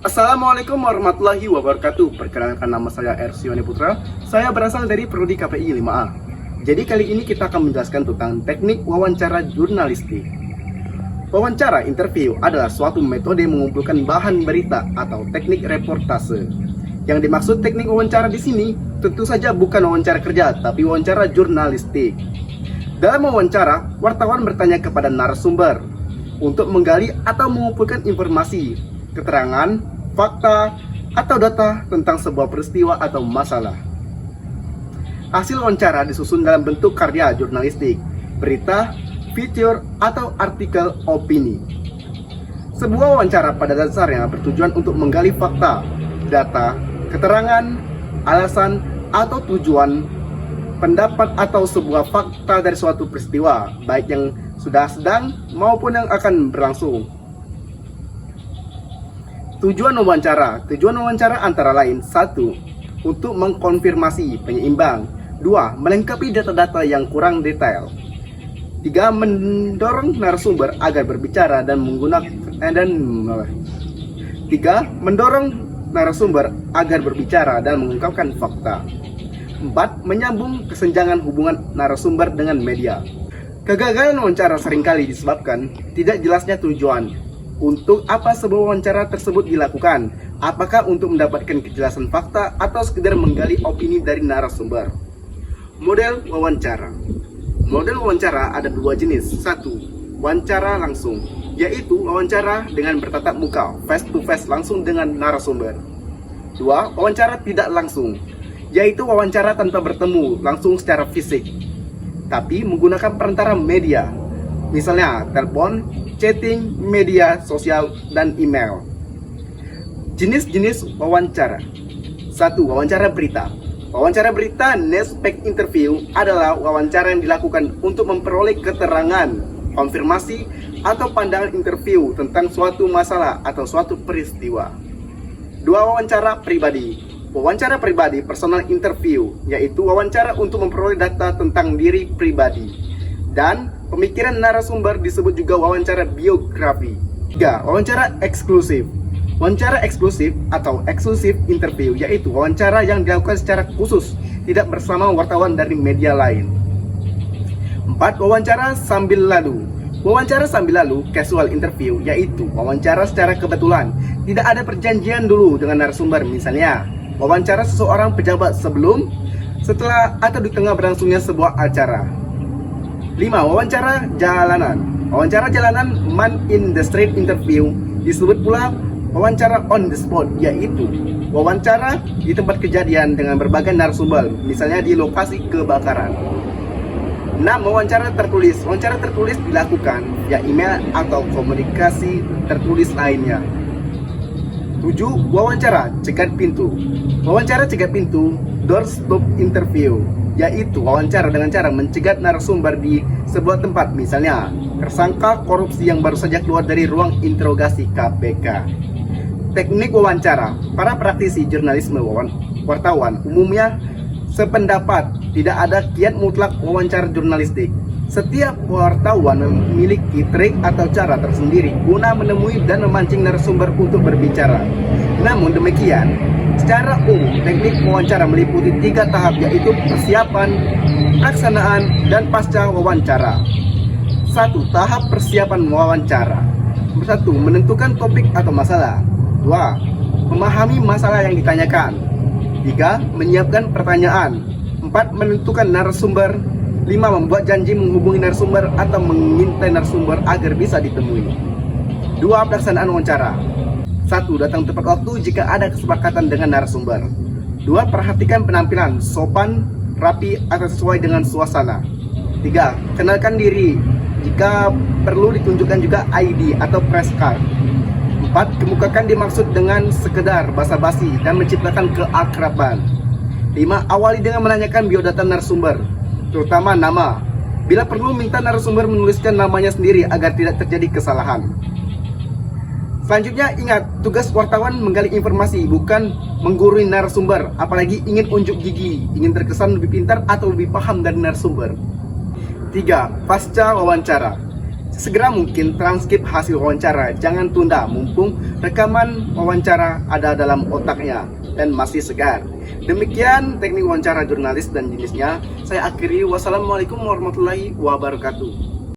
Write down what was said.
Assalamualaikum warahmatullahi wabarakatuh. Perkenalkan, nama saya Ersioni Putra. Saya berasal dari Prodi KPI 5A. Jadi kali ini kita akan menjelaskan tentang teknik wawancara jurnalistik. Wawancara interview adalah suatu metode mengumpulkan bahan berita atau teknik reportase. Yang dimaksud teknik wawancara di sini tentu saja bukan wawancara kerja, tapi wawancara jurnalistik. Dalam wawancara, wartawan bertanya kepada narasumber untuk menggali atau mengumpulkan informasi, keterangan, fakta, atau data tentang sebuah peristiwa atau masalah. Hasil wawancara disusun dalam bentuk karya jurnalistik, berita, feature, atau artikel opini. Sebuah wawancara pada dasarnya bertujuan untuk menggali fakta, data, keterangan, alasan, atau tujuan, pendapat atau sebuah fakta dari suatu peristiwa, baik yang sudah sedang maupun yang akan berlangsung. Tujuan wawancara antara lain: 1. Untuk mengkonfirmasi penyeimbang. 2. Melengkapi data-data yang kurang detail. 3. Mendorong narasumber agar berbicara dan mengungkapkan fakta. 4. Menyambung kesenjangan hubungan narasumber dengan media. Kegagalan wawancara seringkali disebabkan tidak jelasnya tujuan. Untuk apa sebuah wawancara tersebut dilakukan? Apakah untuk mendapatkan kejelasan fakta atau sekedar menggali opini dari narasumber? Model wawancara. Model wawancara ada dua jenis. 1. Wawancara langsung, yaitu wawancara dengan bertatap muka, face to face langsung dengan narasumber. 2. Wawancara tidak langsung, yaitu wawancara tanpa bertemu langsung secara fisik, tapi menggunakan perantara media, misalnya telepon, chatting, media sosial, dan email. Jenis-jenis wawancara. 1. Wawancara berita. Wawancara berita (newspack interview) adalah wawancara yang dilakukan untuk memperoleh keterangan, konfirmasi, atau pandangan interview tentang suatu masalah atau suatu peristiwa. 2. Wawancara pribadi. Wawancara pribadi (personal interview) yaitu wawancara untuk memperoleh data tentang diri pribadi dan pemikiran narasumber, disebut juga wawancara biografi. 3. Wawancara eksklusif. Wawancara eksklusif atau exclusive interview yaitu wawancara yang dilakukan secara khusus, tidak bersama wartawan dari media lain. 4. Wawancara sambil lalu. Wawancara sambil lalu casual interview yaitu wawancara secara kebetulan, tidak ada perjanjian dulu dengan narasumber, misalnya wawancara seseorang pejabat sebelum, setelah, atau di tengah berlangsungnya sebuah acara. 5. Wawancara jalanan. Wawancara jalanan man in the street interview disebut pula wawancara on the spot, yaitu wawancara di tempat kejadian dengan berbagai narasumber, misalnya di lokasi kebakaran. 6. Wawancara tertulis. Wawancara tertulis dilakukan via email atau komunikasi tertulis lainnya. 7. Wawancara cegat pintu. Wawancara cegat pintu doorstop interview yaitu wawancara dengan cara mencegat narasumber di sebuah tempat, misalnya tersangka korupsi yang baru saja keluar dari ruang interogasi KPK. Teknik wawancara. Para praktisi jurnalisme wartawan umumnya sependapat tidak ada kiat mutlak wawancara jurnalistik. Setiap wartawan memiliki trik atau cara tersendiri guna menemui dan memancing narasumber untuk berbicara. Namun demikian, secara umum teknik wawancara meliputi 3 tahap, yaitu persiapan, pelaksanaan, dan pasca wawancara. 1. Tahap persiapan wawancara. 1. Menentukan topik atau masalah. 2. Memahami masalah yang ditanyakan. 3. Menyiapkan pertanyaan. 4. Menentukan narasumber. 5. Membuat janji menghubungi narasumber atau mengintai narasumber agar bisa ditemui. 2. Pelaksanaan wawancara. 1. Datang tepat waktu jika ada kesepakatan dengan narasumber. 2. Perhatikan penampilan, sopan, rapi, atau sesuai dengan suasana. 3. Kenalkan diri, jika perlu ditunjukkan juga ID atau press card. 4. Kemukakan dimaksud dengan sekedar basa-basi dan menciptakan keakraban. 5. Awali dengan menanyakan biodata narasumber, terutama nama. Bila perlu, minta narasumber menuliskan namanya sendiri agar tidak terjadi kesalahan. Selanjutnya, ingat, tugas wartawan menggali informasi, bukan menggurui narasumber, apalagi ingin unjuk gigi, ingin terkesan lebih pintar atau lebih paham dari narasumber. 3. Pasca wawancara. Segera mungkin transkrip hasil wawancara, jangan tunda mumpung rekaman wawancara ada dalam otaknya dan masih segar. Demikian teknik wawancara jurnalis dan jenisnya. Saya akhiri, wassalamualaikum warahmatullahi wabarakatuh.